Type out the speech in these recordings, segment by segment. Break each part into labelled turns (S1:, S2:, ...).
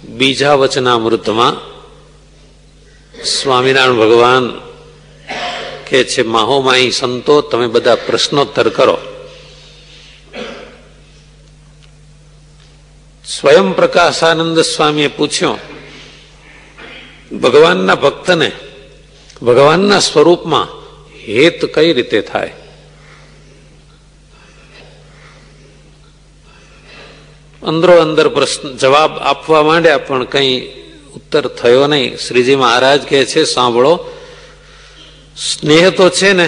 S1: બીજા વચનામૃતમાં સ્વામિનારાયણ ભગવાન કે છે, માહોમાઈ સંતો તમે બધા પ્રશ્નોત્તર કરો. સ્વયં પ્રકાશાનંદ સ્વામીએ પૂછ્યું, ભગવાનના ભક્તને ભગવાનના સ્વરૂપમાં હેત કઈ રીતે થાય? અંદરો અંદર પ્રશ્ન જવાબ આપવા માંડ્યા, પણ કઈ ઉત્તર થયો નહીં. શ્રીજી મહારાજ કહે છે, સાંભળો, સ્નેહ તો છે ને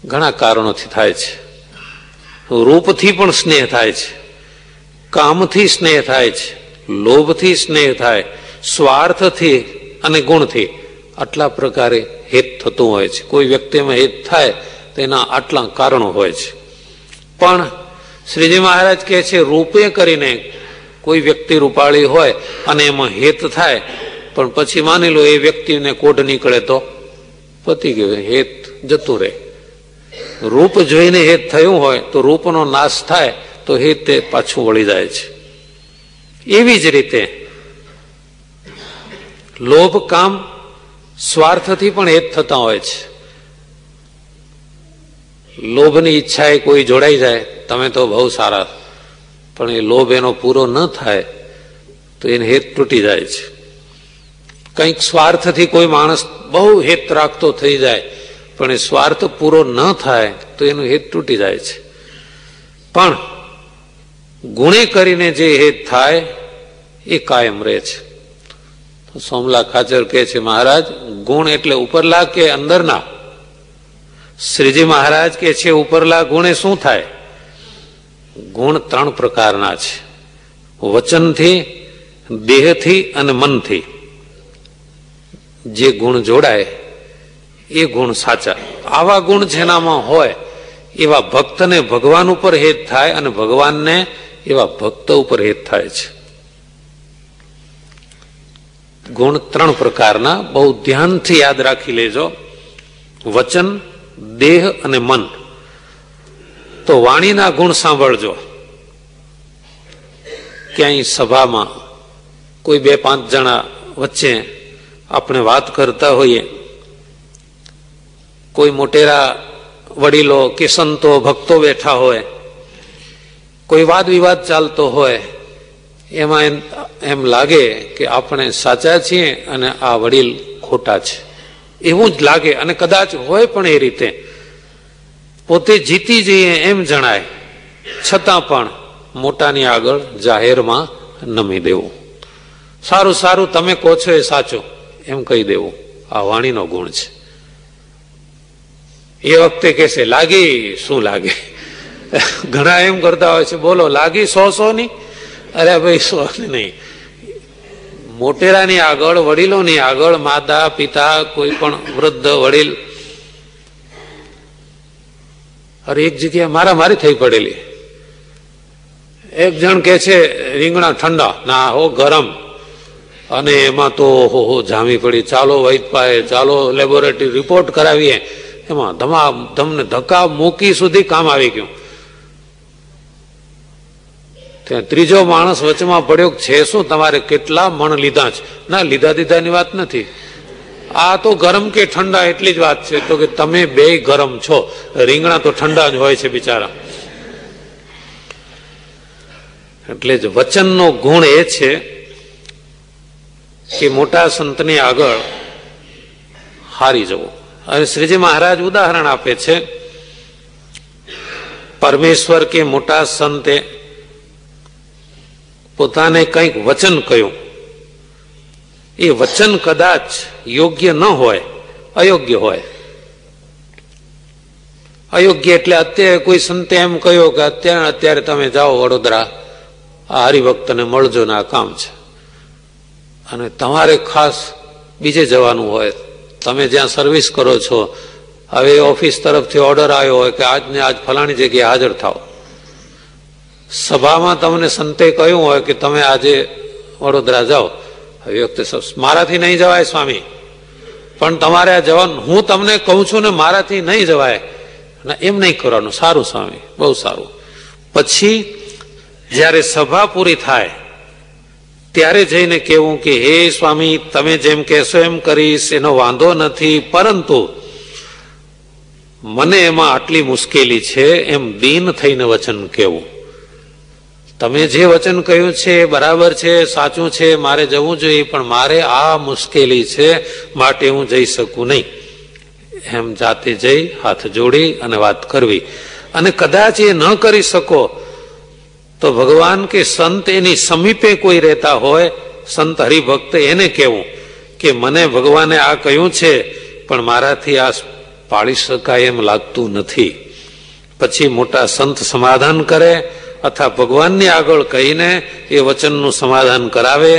S1: ઘણા કારણોથી થાય છે. રૂપથી પણ સ્નેહ થાય છે, કામથી સ્નેહ થાય છે, લોભથી સ્નેહ થાય, સ્વાર્થથી અને ગુણથી. આટલા પ્રકારે હેત થતું હોય છે. કોઈ વ્યક્તિમાં હેત થાય તો એના આટલા કારણો હોય છે. પણ શ્રીજી મહારાજ કહે છે, રૂપે કરીને કોઈ વ્યક્તિ રૂપાળી હોય અને એમાં હેત થાય, પણ પછી માની લો એ વ્યક્તિને કોઢ નીકળે તો પતી ગયું, હેત જતું રહે. રૂપ જોઈને હેત થયું હોય તો રૂપનો નાશ થાય તો હેત પાછું વળી જાય છે. એવી જ રીતે લોભ, કામ, સ્વાર્થથી પણ હેત થતા હોય છે. લોભની ઈચ્છાએ કોઈ જોડાઈ જાય, તમે તો બહુ સારા, પણ એ લોભ એનો પૂરો ન થાય તો એને હેત તૂટી જાય છે. કંઈક સ્વાર્થથી કોઈ માણસ બહુ હેત રાખતો થઈ જાય, પણ એ સ્વાર્થ પૂરો ન થાય તો એનું હેત તૂટી જાય છે. પણ ગુણે કરીને જે હેત થાય એ કાયમ રહે છે. સોમલા ખાચર કહે છે, મહારાજ ગુણ એટલે ઉપરલા કે અંદરના? શ્રીજી મહારાજ કે છે, ઉપરલા ગુણે શું થાય? ગુણ ત્રણ પ્રકારના છે, વચનથી, દેહથી અને મનથી. જે ગુણ જોડાય એ ગુણ સાચા. આવા ગુણ જેનામાં હોય એવા ભક્તને ભગવાન ઉપર હેત થાય અને ભગવાનને એવા ભક્ત ઉપર હેત થાય છે. ગુણ ત્રણ પ્રકારના, બહુ ધ્યાનથી યાદ રાખી લેજો. વચન, દેહ અને મન. તો વાણીના ગુણ સાંભળજો. ક્યાંય સભામાં કોઈ 2-5 જણા વચ્ચે આપણે વાત કરતા હોઈએ, કોઈ મોટેરા વડીલો કે સંતો ભક્તો બેઠા હોય, કોઈ વાદ વિવાદ ચાલતો હોય, એમાં એમ લાગે કે આપણે સાચા છીએ અને આ વડીલ ખોટા છે, એવું જ લાગે. અને કદાચ હોય પણ એ રીતે, પોતે જીતી જઈએ એમ જણાય, છતાં પણ મોટાની આગળ જાહેરમાં નમી દેવું. સારું સારું, તમે કહો છો એ સાચું એમ કહી દેવું. આ વાણીનો ગુણ છે. એ વખતે કહેશે, લાગી? શું લાગે? ઘણા એમ કરતા હોય છે, બોલો લાગી 100 ની? અરે ભાઈ 100 નહીં. મોટેરાની આગળ, વડીલોની આગળ, માતા પિતા, કોઈ પણ વૃદ્ધ વડીલ, અરે એક જગ્યાએ મારામારી થઈ પડેલી. એક જણ કે છે, રીંગણા ઠંડા, ના હો ગરમ, અને એમાં તો હો જામી પડી. ચાલો વૈદ્યપાએ, ચાલો લેબોરેટરી રિપોર્ટ કરાવીએ. એમાં તમને ધક્કા મૂકી સુધી કામ આવી ગયું. ત્યાં ત્રીજો માણસ વચમાં પડ્યો, છે શું તમારે, કેટલા મણ લીધા છે? ના, લીધા દીધાની વાત નથી, આ તો ગરમ કે ઠંડા એટલી જ વાત છે. તો કે તમે બે ગરમ છો, રીંગણા તો ઠંડા જ હોય છે બિચારા. એટલે જ વચનનો ગુણ એ છે કે મોટા સંતની આગળ હારી જવું. અને શ્રીજી મહારાજ ઉદાહરણ આપે છે, પરમેશ્વર કે મોટા સંતે પોતાને કંઈક વચન કહ્યું, એ વચન કદાચ યોગ્ય ન હોય, અયોગ્ય હોય. અયોગ્ય એટલે અત્યારે કોઈ સંતે એમ કહ્યું કે અત્યારે તમે જાઓ વડોદરા, આ હરિભક્તને મળજો ને આ કામ છે, અને તમારે ખાસ બીજે જવાનું હોય, તમે જ્યાં સર્વિસ કરો છો, હવે ઓફિસ તરફથી ઓર્ડર આવ્યો હોય કે આજને આજ ફલાણી જગ્યાએ હાજર થાવ. સભામાં તમને સંતે કહ્યું હોય કે તમે આજે વડોદરા જાઓ. હવે વખતે મારાથી નહીં જવાય સ્વામી, પણ તમારે આ જવાનું, હું તમને કહું છું ને મારાથી નહીં જવાય, એમ નહીં કરવાનું. સારું સ્વામી, બહુ સારું. પછી જ્યારે સભા પૂરી થાય ત્યારે જઈને કહેવું કે હે સ્વામી, તમે જેમ કહેશો એમ કરીશ, એનો વાંધો નથી, પરંતુ મને એમાં આટલી મુશ્કેલી છે, એમ દીન થઈને વચન કહેવું. તમે જે વચન કહ્યું છે એ બરાબર છે, સાચું છે, મારે જવું જોઈએ, પણ મારે આ મુશ્કેલી છે, માટે હું જઈ શકું નહીં. એમ જાતે જઈ હાથ જોડી અને વાત કરવી. અને કદાચ એ ન કરી શકો તો ભગવાન કે સંત એની સમીપે કોઈ રહેતા હોય, સંત હરિભક્ત, એને કહેવું કે મને ભગવાને આ કહ્યું છે, પણ મારાથી આ પાળી શકાય એમ લાગતું નથી. પછી મોટા સંત સમાધાન કરે અથવા ભગવાનની આગળ કહીને એ વચનનું સમાધાન કરાવે.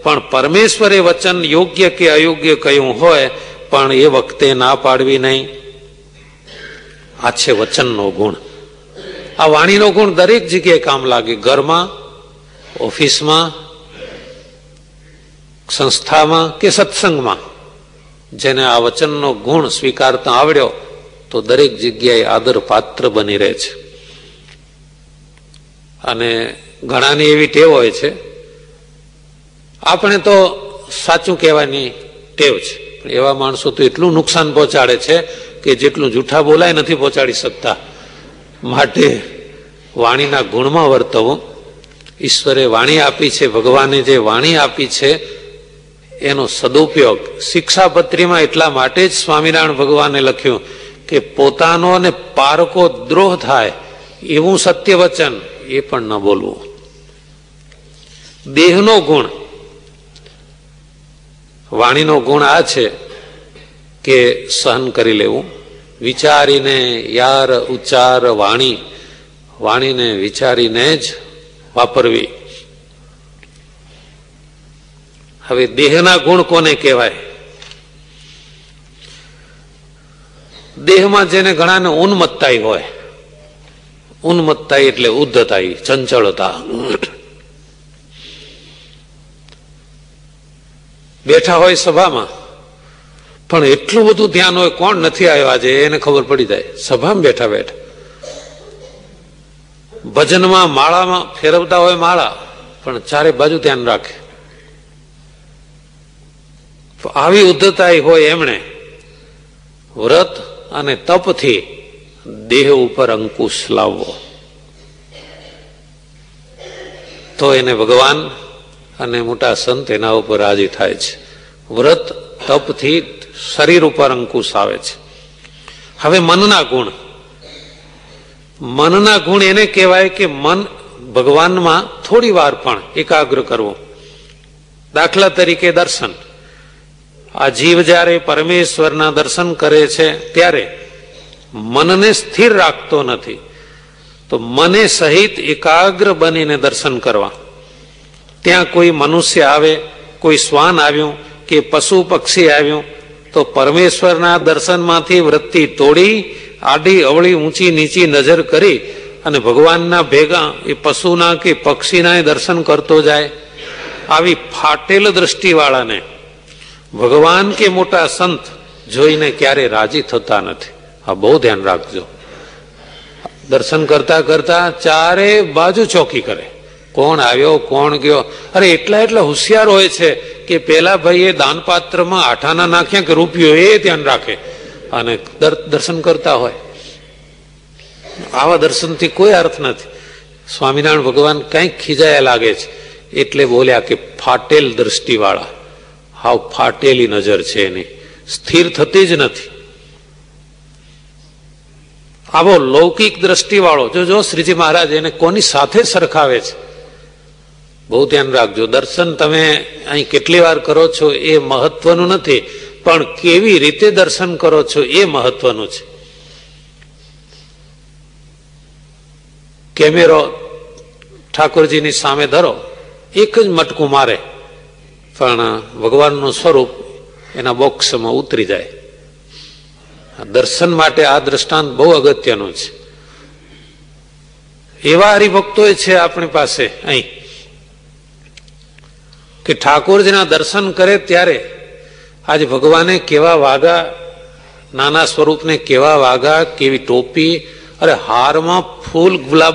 S1: પણ પરમેશ્વરે વચન યોગ્ય કે અયોગ્ય કહ્યું હોય પણ એ વખતે ના પાડવી નહીં. આ છે વચનનો ગુણ. આ વાણીનો ગુણ દરેક જગ્યાએ કામ લાગે. ઘરમાં, ઓફિસમાં, સંસ્થામાં કે સત્સંગમાં જેને આ વચનનો ગુણ સ્વીકારતા આવડ્યો તો દરેક જગ્યાએ આદર પાત્ર બની રહે છે. અને ઘણાની એવી ટેવ હોય છે, આપણે તો સાચું કહેવાની ટેવ છે, એવા માણસો તો એટલું નુકસાન પહોંચાડે છે કે જેટલું જૂઠા બોલાય નથી પહોંચાડી શકતા. માટે વાણીના ગુણમાં વર્તવું. ઈશ્વરે વાણી આપી છે, ભગવાને જે વાણી આપી છે એનો સદુપયોગ. શિક્ષાપત્રીમાં એટલા માટે જ સ્વામિનારાયણ ભગવાને લખ્યું કે પોતાનો અને પારકો દ્રોહ થાય એવું સત્ય વચન એ પણ ન બોલવું. દેહનો ગુણ, વાણીનો ગુણ આ છે કે સહન કરી લેવું. વિચારીને યાર ઉચ્ચાર વાણી, વાણીને વિચારીને જ વાપરવી. હવે દેહના ગુણ કોને કહેવાય? દેહમાં જેને ઘણાને ઉન્મત્તાઈ હોય. ઉન્મત્તાઈ એટલે ઉદ્ધતાઈ, ચંચળતા. બેઠા હોય સભામાં પણ એટલું બધું ધ્યાન હોય, કોણ નથી આવ્યો આજે એને ખબર પડી જાય સભામાં બેઠા બેઠા. ભજનમાં માળામાં ફેરવતા હોય માળા, પણ ચારે બાજુ ધ્યાન રાખે. આવી ઉદ્ધતાઈ હોય એમણે વ્રત અને તપથી દેહ ઉપર અંકુશ લાવવો, તો એને ભગવાન અને મોટા સંત એના ઉપર રાજી થાય છે. વ્રત તપથી શરીર ઉપર અંકુશ આવે છે. હવે મનના ગુણ. મનના ગુણ એને કહેવાય કે મન ભગવાનમાં થોડી વાર પણ એકાગ્ર કરવું. દાખલા તરીકે દર્શન. આ જીવ જ્યારે પરમેશ્વરના દર્શન કરે છે ત્યારે મનને સ્થિર રાખતો નથી, તો મને સહિત એકાગ્ર બનીને દર્શન કરવા. ત્યાં કોઈ મનુષ્ય આવે, કોઈ શ્વાન આવ્યું કે પશુ પક્ષી આવ્યું, તો પરમેશ્વરના દર્શનમાંથી વૃત્તિ તોડી આડી અવળી ઊંચી નીચી નજર કરી અને ભગવાનના ભેગા એ પશુના કે પક્ષીના દર્શન કરતો જાય. આવી ફાટેલ દ્રષ્ટિવાળાને ભગવાન કે મોટા સંત જોઈને ક્યારે રાજી થતા નથી. આ બહુ ધ્યાન રાખજો. દર્શન કરતા કરતા ચારે બાજુ ચોકી કરે, કોણ આવ્યો કોણ ગયો. અરે એટલા હોશિયાર હોય છે કે પેલા ભાઈએ દાનપાત્રમાં આઠાના નાખ્યા કે રૂપિયો એ ધ્યાન રાખે અને દર્શન કરતા હોય. આવા દર્શનથી કોઈ અર્થ નથી. સ્વામિનારાયણ ભગવાન કંઈક ખીજાયા લાગે છે એટલે બોલ્યા કે ફાટેલ દ્રષ્ટિવાળા. હાવ ફાટેલી નજર છે એની, સ્થિર થતી જ નથી. આવો લૌકિક દ્રષ્ટિવાળો જો શ્રીજી મહારાજ એને કોની સાથે સરખાવે છે. બહુ ધ્યાન રાખજો. દર્શન તમે અહીં કેટલી વાર કરો છો એ મહત્વનું નથી, પણ કેવી રીતે દર્શન કરો છો એ મહત્વનું છે. કેમેરો ઠાકોરજીની સામે ધરો, એક જ મટકું મારે પણ ભગવાનનું સ્વરૂપ એના બોક્સમાં ઉતરી જાય. દર્શન માટે આ દ્રષ્ટાંત બહુ અગત્યનું છે. એવા હરિભક્તો છે આપણી પાસે અહીં કે ઠાકોરજીના દર્શન કરે ત્યારે આજે ભગવાને કેવા વાગા, નાના સ્વરૂપને કેવા વાગા, કેવી ટોપી, અરે હારમાં ફૂલ ગુલાબ